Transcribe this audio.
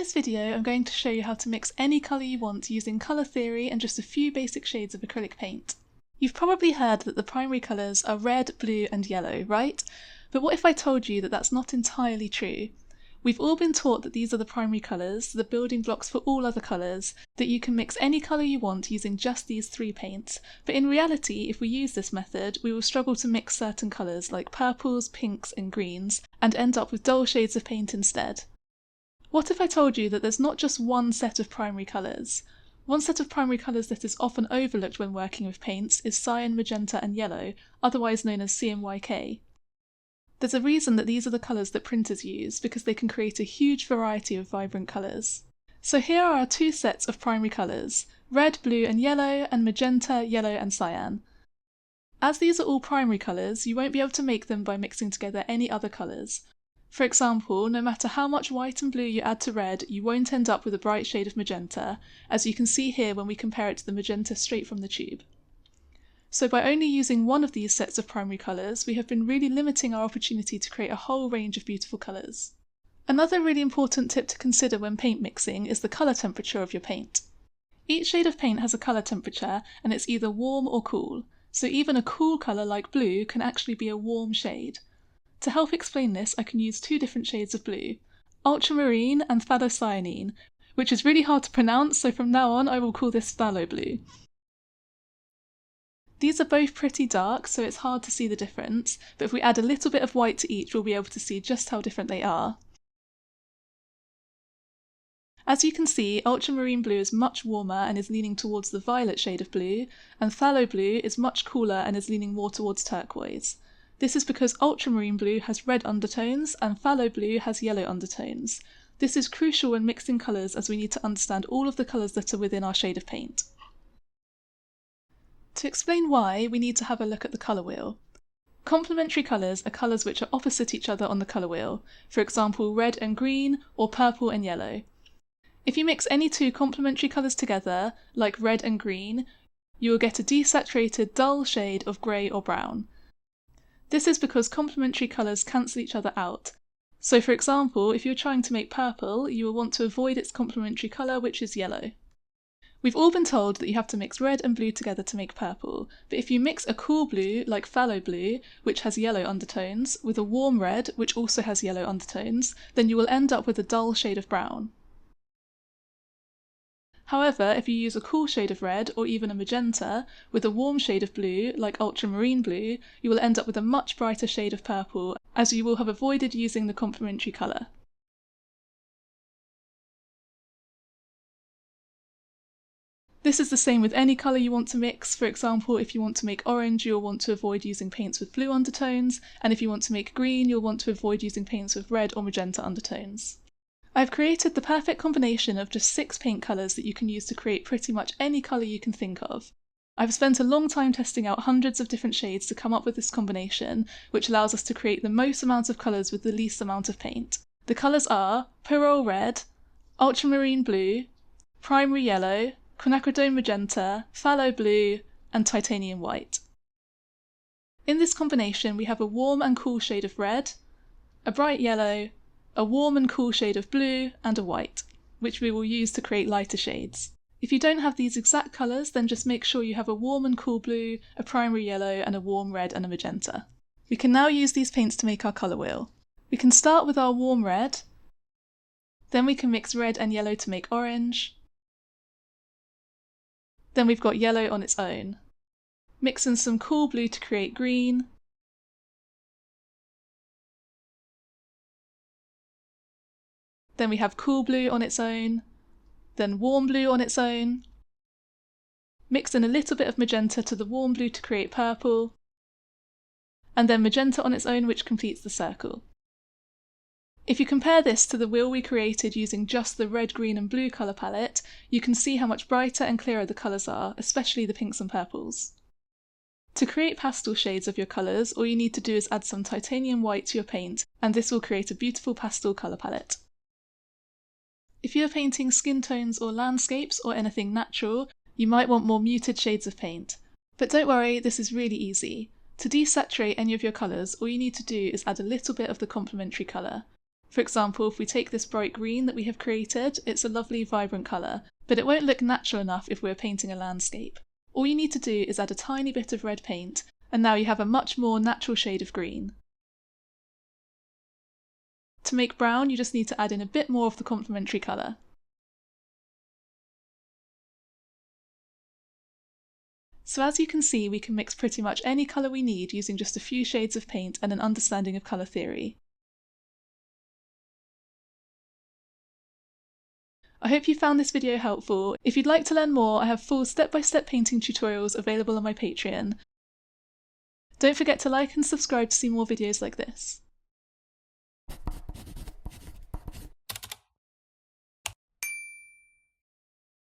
this video, I'm going to show you how to mix any colour you want using colour theory and just a few basic shades of acrylic paint. You've probably heard that the primary colours are red, blue and yellow, right? But what if I told you that that's not entirely true? We've all been taught that these are the primary colours, the building blocks for all other colours, that you can mix any colour you want using just these three paints. But in reality, if we use this method, we will struggle to mix certain colours like purples, pinks and greens, and end up with dull shades of paint instead. What if I told you that there's not just one set of primary colours? One set of primary colours that is often overlooked when working with paints is cyan, magenta and yellow, otherwise known as CMYK. There's a reason that these are the colours that printers use, because they can create a huge variety of vibrant colours. So here are our two sets of primary colours, red, blue and yellow, and magenta, yellow and cyan. As these are all primary colours, you won't be able to make them by mixing together any other colours. For example, no matter how much white and blue you add to red, you won't end up with a bright shade of magenta, as you can see here when we compare it to the magenta straight from the tube. So by only using one of these sets of primary colours, we have been really limiting our opportunity to create a whole range of beautiful colours. Another really important tip to consider when paint mixing is the colour temperature of your paint. Each shade of paint has a colour temperature, and it's either warm or cool, so even a cool colour like blue can actually be a warm shade. To help explain this, I can use two different shades of blue, ultramarine and phthalocyanine, which is really hard to pronounce, so from now on I will call this phthalo blue. These are both pretty dark, so it's hard to see the difference, but if we add a little bit of white to each, we'll be able to see just how different they are. As you can see, ultramarine blue is much warmer and is leaning towards the violet shade of blue, and phthalo blue is much cooler and is leaning more towards turquoise. This is because ultramarine blue has red undertones and phthalo blue has yellow undertones. This is crucial when mixing colours, as we need to understand all of the colours that are within our shade of paint. To explain why, we need to have a look at the colour wheel. Complementary colours are colours which are opposite each other on the colour wheel, for example red and green or purple and yellow. If you mix any two complementary colours together, like red and green, you will get a desaturated dull shade of grey or brown. This is because complementary colours cancel each other out. So for example, if you're trying to make purple, you will want to avoid its complementary colour, which is yellow. We've all been told that you have to mix red and blue together to make purple, but if you mix a cool blue, like phthalo blue, which has yellow undertones, with a warm red, which also has yellow undertones, then you will end up with a dull shade of brown. However, if you use a cool shade of red, or even a magenta, with a warm shade of blue, like ultramarine blue, you will end up with a much brighter shade of purple, as you will have avoided using the complementary colour. This is the same with any colour you want to mix. For example, if you want to make orange, you'll want to avoid using paints with blue undertones, and if you want to make green, you'll want to avoid using paints with red or magenta undertones. I've created the perfect combination of just 6 paint colours that you can use to create pretty much any colour you can think of. I've spent a long time testing out hundreds of different shades to come up with this combination, which allows us to create the most amount of colours with the least amount of paint. The colours are Pyrrole Red, Ultramarine Blue, Primary Yellow, Quinacridone Magenta, Phthalo Blue, and Titanium White. In this combination we have a warm and cool shade of red, a bright yellow, a warm and cool shade of blue, and a white, which we will use to create lighter shades. If you don't have these exact colours, then just make sure you have a warm and cool blue, a primary yellow, and a warm red and a magenta. We can now use these paints to make our colour wheel. We can start with our warm red, then we can mix red and yellow to make orange, then we've got yellow on its own. Mix in some cool blue to create green, then we have cool blue on its own, then warm blue on its own. Mix in a little bit of magenta to the warm blue to create purple, and then magenta on its own, which completes the circle. If you compare this to the wheel we created using just the red, green and blue colour palette, you can see how much brighter and clearer the colours are, especially the pinks and purples. To create pastel shades of your colours, all you need to do is add some titanium white to your paint, and this will create a beautiful pastel colour palette. If you're painting skin tones or landscapes or anything natural, you might want more muted shades of paint. But don't worry, this is really easy. To desaturate any of your colours, all you need to do is add a little bit of the complementary colour. For example, if we take this bright green that we have created, it's a lovely vibrant colour, but it won't look natural enough if we're painting a landscape. All you need to do is add a tiny bit of red paint, and now you have a much more natural shade of green. To make brown, you just need to add in a bit more of the complementary colour. So as you can see, we can mix pretty much any colour we need using just a few shades of paint and an understanding of colour theory. I hope you found this video helpful. If you'd like to learn more, I have full step-by-step painting tutorials available on my Patreon. Don't forget to like and subscribe to see more videos like this.